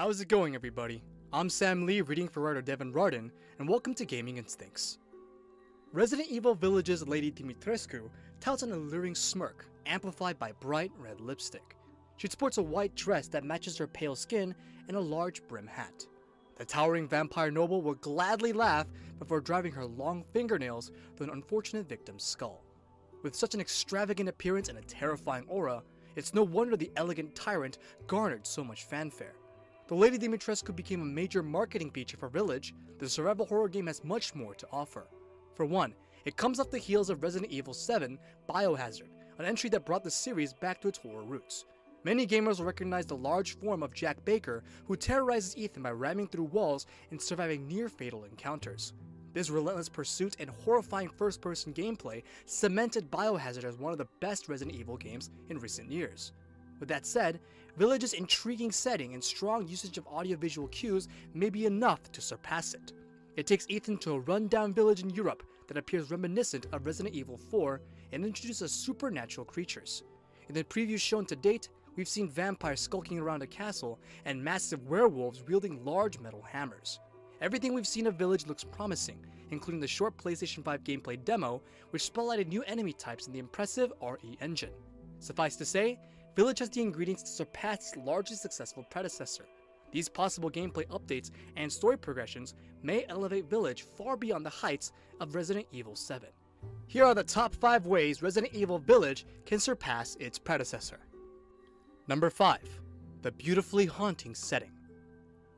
How's it going, everybody? I'm Sam Lee, reading for writer Devin Rardin, and welcome to Gaming Instincts. Resident Evil Village's Lady Dimitrescu touts an alluring smirk, amplified by bright red lipstick. She sports a white dress that matches her pale skin and a large brim hat. The towering vampire noble will gladly laugh before driving her long fingernails through an unfortunate victim's skull. With such an extravagant appearance and a terrifying aura, it's no wonder the elegant tyrant garnered so much fanfare. Though Lady Dimitrescu became a major marketing feature for Village, the survival horror game has much more to offer. For one, it comes off the heels of Resident Evil 7 Biohazard, an entry that brought the series back to its horror roots. Many gamers will recognize the large form of Jack Baker, who terrorizes Ethan by ramming through walls and surviving near-fatal encounters. This relentless pursuit and horrifying first-person gameplay cemented Biohazard as one of the best Resident Evil games in recent years. With that said, Village's intriguing setting and strong usage of audiovisual cues may be enough to surpass it. It takes Ethan to a run-down village in Europe that appears reminiscent of Resident Evil 4 and introduces supernatural creatures. In the previews shown to date, we've seen vampires skulking around a castle and massive werewolves wielding large metal hammers. Everything we've seen of Village looks promising, including the short PlayStation 5 gameplay demo, which spotlighted new enemy types in the impressive RE engine. Suffice to say, Village has the ingredients to surpass its largely successful predecessor. These possible gameplay updates and story progressions may elevate Village far beyond the heights of Resident Evil 7. Here are the top 5 ways Resident Evil Village can surpass its predecessor. Number 5. The beautifully haunting setting.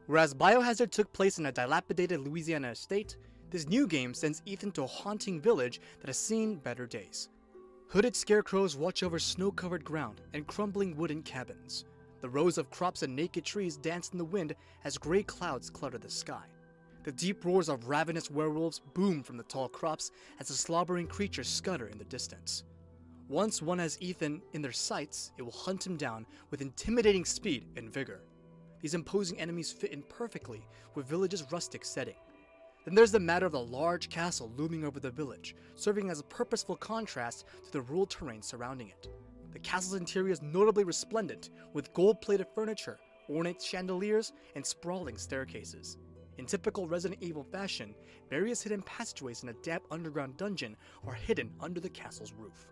Whereas Biohazard took place in a dilapidated Louisiana estate, this new game sends Ethan to a haunting village that has seen better days. Hooded scarecrows watch over snow-covered ground and crumbling wooden cabins. The rows of crops and naked trees dance in the wind as gray clouds clutter the sky. The deep roars of ravenous werewolves boom from the tall crops as the slobbering creatures scutter in the distance. Once one has Ethan in their sights, it will hunt him down with intimidating speed and vigor. These imposing enemies fit in perfectly with Village's rustic setting. Then there's the matter of the large castle looming over the village, serving as a purposeful contrast to the rural terrain surrounding it. The castle's interior is notably resplendent, with gold-plated furniture, ornate chandeliers, and sprawling staircases. In typical Resident Evil fashion, various hidden passageways in a damp underground dungeon are hidden under the castle's roof.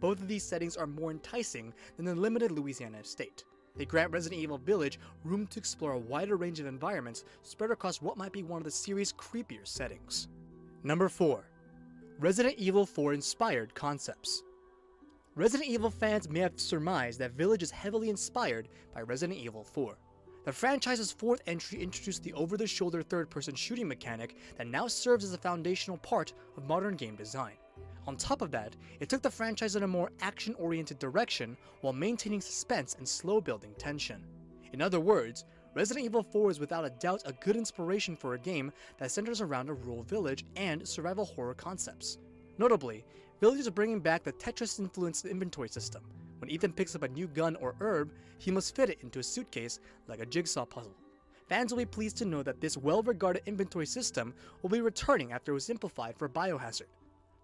Both of these settings are more enticing than the limited Louisiana estate. They grant Resident Evil Village room to explore a wider range of environments spread across what might be one of the series' creepier settings. Number 4. Resident Evil 4 inspired concepts. Resident Evil fans may have surmised that Village is heavily inspired by Resident Evil 4. The franchise's fourth entry introduced the over-the-shoulder third-person shooting mechanic that now serves as a foundational part of modern game design. On top of that, it took the franchise in a more action-oriented direction while maintaining suspense and slow-building tension. In other words, Resident Evil 4 is without a doubt a good inspiration for a game that centers around a rural village and survival horror concepts. Notably, Village is bringing back the Tetris-influenced inventory system. When Ethan picks up a new gun or herb, he must fit it into a suitcase like a jigsaw puzzle. Fans will be pleased to know that this well-regarded inventory system will be returning after it was simplified for Biohazard.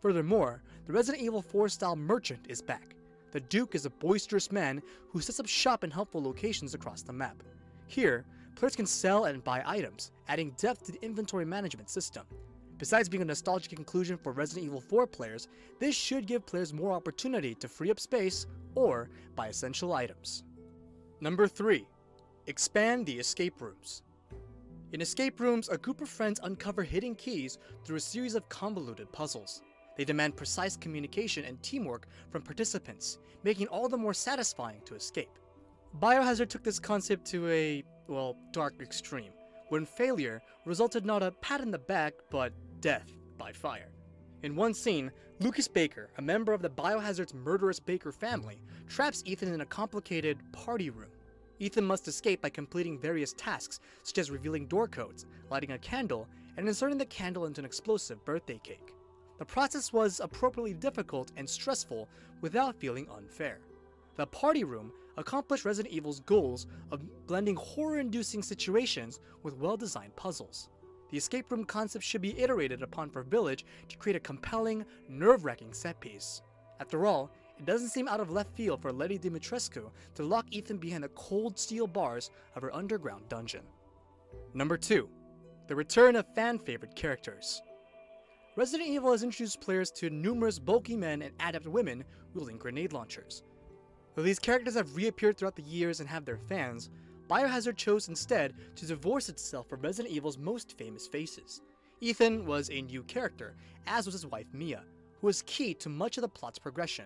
Furthermore, the Resident Evil 4-style merchant is back. The Duke is a boisterous man who sets up shop in helpful locations across the map. Here, players can sell and buy items, adding depth to the inventory management system. Besides being a nostalgic inclusion for Resident Evil 4 players, this should give players more opportunity to free up space or buy essential items. Number 3. Expand the escape rooms. In escape rooms, a group of friends uncover hidden keys through a series of convoluted puzzles. They demand precise communication and teamwork from participants, making it all the more satisfying to escape. Biohazard took this concept to a, dark extreme, when failure resulted not a pat in the back, but death by fire. In one scene, Lucas Baker, a member of the Biohazard's murderous Baker family, traps Ethan in a complicated party room. Ethan must escape by completing various tasks, such as revealing door codes, lighting a candle, and inserting the candle into an explosive birthday cake. The process was appropriately difficult and stressful without feeling unfair. The party room accomplished Resident Evil's goals of blending horror-inducing situations with well-designed puzzles. The escape room concept should be iterated upon for Village to create a compelling, nerve-wracking set piece. After all, it doesn't seem out of left field for Lady Dimitrescu to lock Ethan behind the cold steel bars of her underground dungeon. Number 2. The return of fan-favorite characters. Resident Evil has introduced players to numerous bulky men and adept women wielding grenade launchers. Though these characters have reappeared throughout the years and have their fans, Biohazard chose instead to divorce itself from Resident Evil's most famous faces. Ethan was a new character, as was his wife Mia, who was key to much of the plot's progression.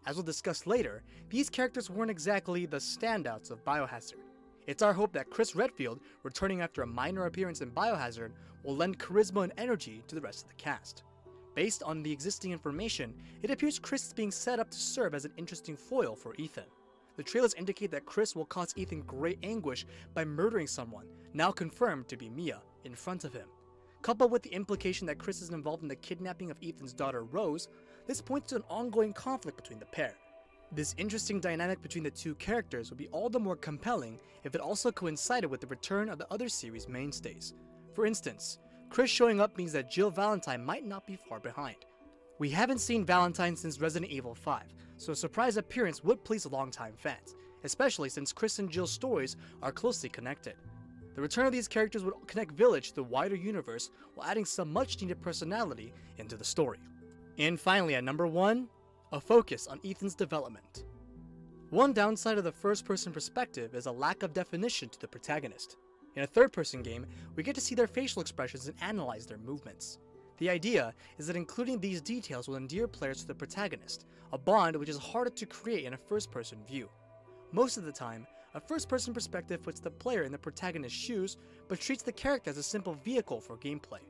As we'll discuss later, these characters weren't exactly the standouts of Biohazard. It's our hope that Chris Redfield, returning after a minor appearance in Biohazard, will lend charisma and energy to the rest of the cast. Based on the existing information, it appears Chris is being set up to serve as an interesting foil for Ethan. The trailers indicate that Chris will cause Ethan great anguish by murdering someone, now confirmed to be Mia, in front of him. Coupled with the implication that Chris is involved in the kidnapping of Ethan's daughter Rose, this points to an ongoing conflict between the pair. This interesting dynamic between the two characters would be all the more compelling if it also coincided with the return of the other series' mainstays. For instance, Chris showing up means that Jill Valentine might not be far behind. We haven't seen Valentine since Resident Evil 5, so a surprise appearance would please longtime fans, especially since Chris and Jill's stories are closely connected. The return of these characters would connect Village to the wider universe while adding some much needed personality into the story. And finally, at number 1, a focus on Ethan's development. One downside of the first-person perspective is a lack of definition to the protagonist. In a third-person game, we get to see their facial expressions and analyze their movements. The idea is that including these details will endear players to the protagonist, a bond which is harder to create in a first-person view. Most of the time, a first-person perspective puts the player in the protagonist's shoes, but treats the character as a simple vehicle for gameplay.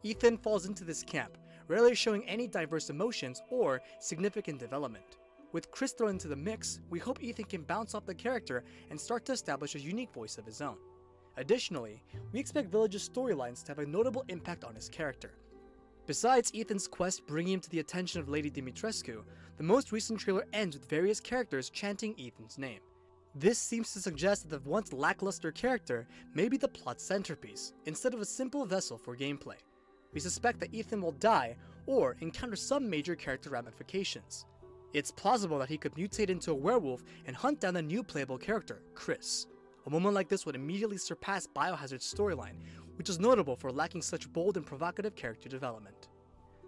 Ethan falls into this camp, rarely showing any diverse emotions or significant development. With Chris thrown into the mix, we hope Ethan can bounce off the character and start to establish a unique voice of his own. Additionally, we expect Village's storylines to have a notable impact on his character. Besides Ethan's quest bringing him to the attention of Lady Dimitrescu, the most recent trailer ends with various characters chanting Ethan's name. This seems to suggest that the once lackluster character may be the plot's centerpiece, instead of a simple vessel for gameplay. We suspect that Ethan will die or encounter some major character ramifications. It's plausible that he could mutate into a werewolf and hunt down the new playable character, Chris. A moment like this would immediately surpass Biohazard's storyline, which is notable for lacking such bold and provocative character development.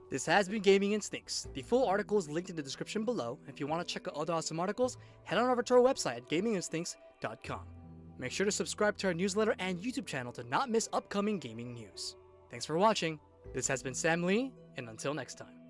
This has been Gaming Instincts. The full article is linked in the description below, and if you want to check out other awesome articles, head on over to our website at gaminginstincts.com. Make sure to subscribe to our newsletter and YouTube channel to not miss upcoming gaming news. Thanks for watching. This has been Sam Lee, and until next time.